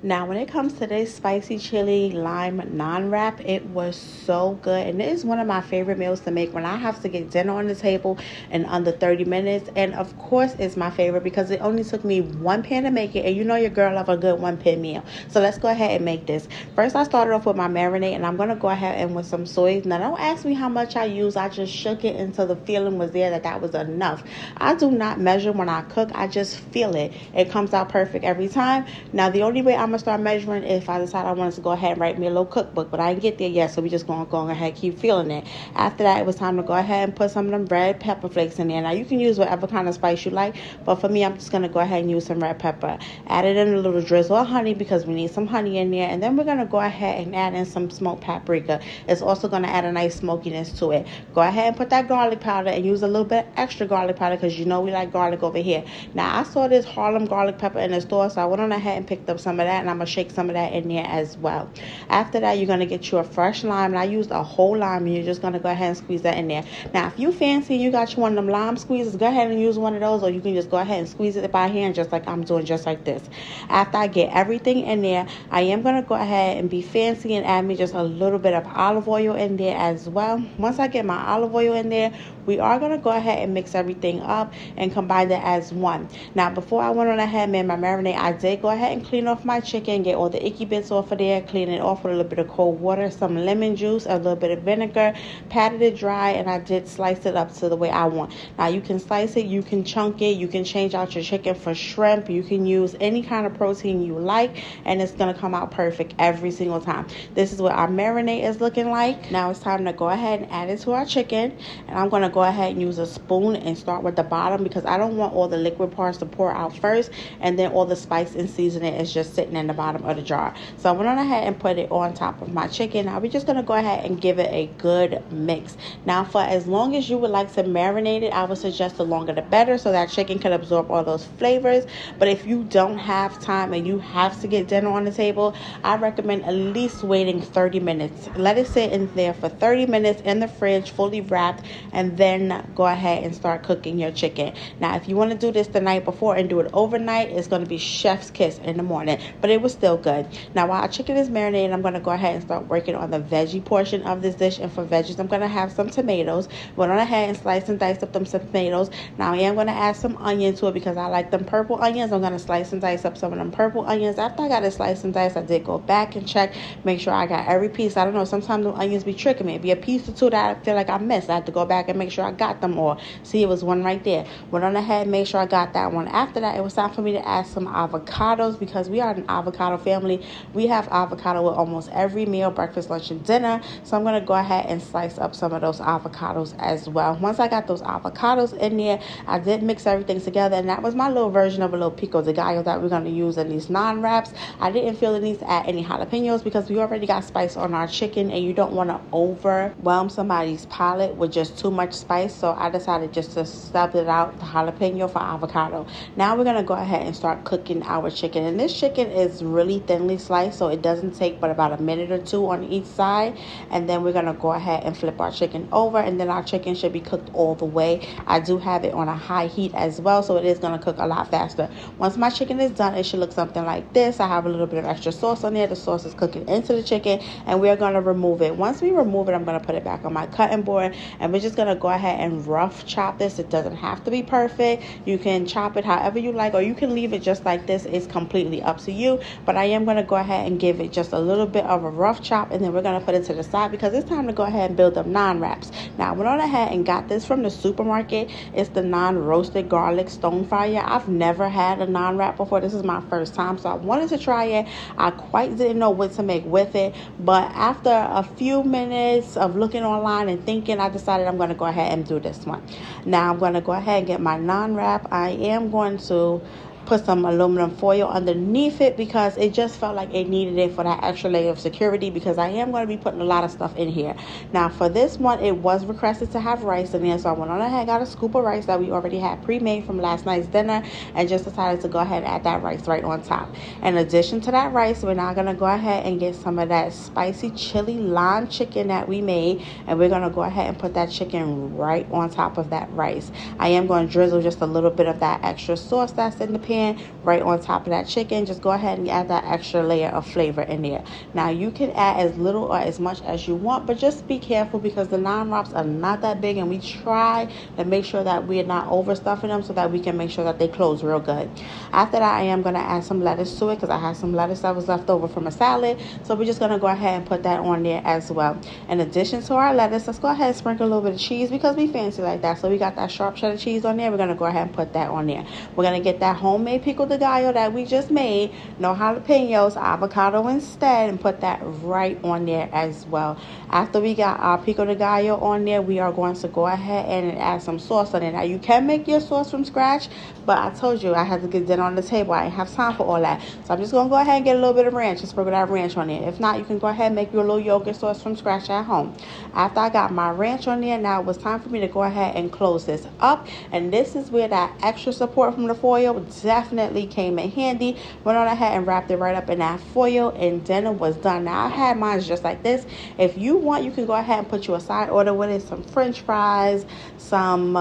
Now, when it comes to this spicy chili lime naan wrap, it was so good. And it is one of my favorite meals to make when I have to get dinner on the table in under 30 minutes. And of course, it's my favorite because it only took me one pan to make it. And you know your girl love a good one pan meal. So let's go ahead and make this. First, I started off with my marinade, and I'm going to go ahead and with some soy. Now, don't ask me how much I use. I just shook it until the feeling was there that was enough. I do not measure when I cook. I just feel it. It comes out perfect every time. Now, the only way I'm going to start measuring if I decide I wanted to go ahead and write me a little cookbook, but I didn't get there yet, so we just going to go ahead and keep feeling it. After that, it was time to go ahead and put some of them red pepper flakes in there. Now, you can use whatever kind of spice you like, but for me, I'm just going to go ahead and use some red pepper. Added in a little drizzle of honey because we need some honey in there, and then we're going to go ahead and add in some smoked paprika. It's also going to add a nice smokiness to it. Go ahead and put that garlic powder and use a little bit extra garlic powder because you know we like garlic over here. Now, I saw this Harlem garlic pepper in the store, so I went on ahead and picked up some of that, and I'm going to shake some of that in there as well. After that, you're going to get you a fresh lime, and I used a whole lime, and you're just going to go ahead and squeeze that in there. Now, if you fancy and you got you one of them lime squeezes, go ahead and use one of those, or you can just go ahead and squeeze it by hand just like I'm doing, just like this. After I get everything in there, I am going to go ahead and be fancy and add me just a little bit of olive oil in there as well. Once I get my olive oil in there, we are going to go ahead and mix everything up and combine that as one. Now, before I went on ahead and made my marinade, I did go ahead and clean off my chicken, get all the icky bits off of there, clean it off with a little bit of cold water, some lemon juice, a little bit of vinegar, patted it dry, and I did slice it up to the way I want. Now, you can slice it, you can chunk it, you can change out your chicken for shrimp, you can use any kind of protein you like, and it's going to come out perfect every single time. This is what our marinade is looking like. Now, it's time to go ahead and add it to our chicken, and I'm going to go ahead and use a spoon and start with the bottom because I don't want all the liquid parts to pour out first, and then all the spice and seasoning is just sitting in the bottom of the jar. So I went on ahead and put it on top of my chicken. Now we're just going to go ahead and give it a good mix. Now, for as long as you would like to marinate it, I would suggest the longer the better so that chicken can absorb all those flavors. But if you don't have time and you have to get dinner on the table, I recommend at least waiting 30 minutes. Let it sit in there for 30 minutes in the fridge, fully wrapped, and then go ahead and start cooking your chicken. Now, if you want to do this the night before and do it overnight, it's going to be chef's kiss in the morning, but it was still good. Now, while our chicken is marinated, I'm going to go ahead and start working on the veggie portion of this dish. And for veggies, I'm going to have some tomatoes. Went on ahead and slice and dice up them tomatoes. Now, I am going to add some onion to it because I like them purple onions. I'm going to slice and dice up some of them purple onions. After I got it sliced and diced, I did go back and check, make sure I got every piece. I don't know, sometimes the onions be tricking me. It'd be a piece or two that I feel like I missed. I had to go back and make sure I got them all. See, it was one right there. Went on ahead and make sure I got that one. After that, it was time for me to add some avocados because we are an avocado family. We have avocado with almost every meal, breakfast, lunch, and dinner. So I'm going to go ahead and slice up some of those avocados as well. Once I got those avocados in there, I did mix everything together, and that was my little version of a little pico de gallo that we're going to use in these naan wraps. I didn't feel the need to add any jalapenos because we already got spice on our chicken, and you don't want to overwhelm somebody's palate with just too much spice. So I decided just to stub it out, the jalapeno for avocado. Now we're going to go ahead and start cooking our chicken, and this chicken is really thinly sliced, so it doesn't take but about a minute or two on each side. And then we're going to go ahead and flip our chicken over, and then our chicken should be cooked all the way. I do have it on a high heat as well, so it is going to cook a lot faster. Once my chicken is done, it should look something like this. I have a little bit of extra sauce on there. The sauce is cooking into the chicken, and we're going to remove it. Once we remove it, I'm going to put it back on my cutting board, and we're just going to go ahead and rough chop this. It doesn't have to be perfect. You can chop it however you like, or you can leave it just like this. It's completely up to you, but I am going to go ahead and give it just a little bit of a rough chop, and then we're going to put it to the side because it's time to go ahead and build up naan wraps. Now, I went on ahead and got this from the supermarket. It's the Naan roasted garlic stone fryer. I've never had a naan wrap before. This is my first time, so I wanted to try it. I quite didn't know what to make with it, but after a few minutes of looking online and thinking, I decided I'm going to go ahead and do this one. Now, I'm going to go ahead and get my naan wrap. I am going to put some aluminum foil underneath it because it just felt like it needed it for that extra layer of security, because I am going to be putting a lot of stuff in here. Now, for this one, it was requested to have rice in there, so I went on ahead and got a scoop of rice that we already had pre-made from last night's dinner, and just decided to go ahead and add that rice right on top. In addition to that rice, we're now going to go ahead and get some of that spicy chili lime chicken that we made, and we're going to go ahead and put that chicken right on top of that rice. I am going to drizzle just a little bit of that extra sauce that's in the pan pan right on top of that chicken. Just go ahead and add that extra layer of flavor in there. Now you can add as little or as much as you want, but just be careful because the naan wraps are not that big, and we try to make sure that we're not overstuffing them so that we can make sure that they close real good. After that, I am going to add some lettuce to it because I had some lettuce that was left over from a salad. So we're just going to go ahead and put that on there as well. In addition to our lettuce, let's go ahead and sprinkle a little bit of cheese because we fancy like that. So we got that sharp cheddar cheese on there. We're going to go ahead and put that on there. We're going to get that homemade pico de gallo that we just made, no jalapenos, avocado instead, and put that right on there as well. After we got our pico de gallo on there, we are going to go ahead and add some sauce on it. Now you can make your sauce from scratch, but I told you I had to get dinner on the table. I didn't have time for all that. So I'm just going to go ahead and get a little bit of ranch and sprinkle that ranch on there. If not, you can go ahead and make your little yogurt sauce from scratch at home. After I got my ranch on there, now it was time for me to go ahead and close this up. And this is where that extra support from the foil definitely came in handy. Went on ahead and wrapped it right up in that foil, and dinner was done. Now I had mine just like this. If you want, you can go ahead and put you a side order with it, some french fries, some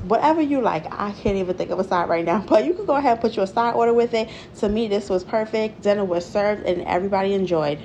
whatever you like. I can't even think of a side right now, but you can go ahead and put you a side order with it. To me, this was perfect. Dinner was served and everybody enjoyed.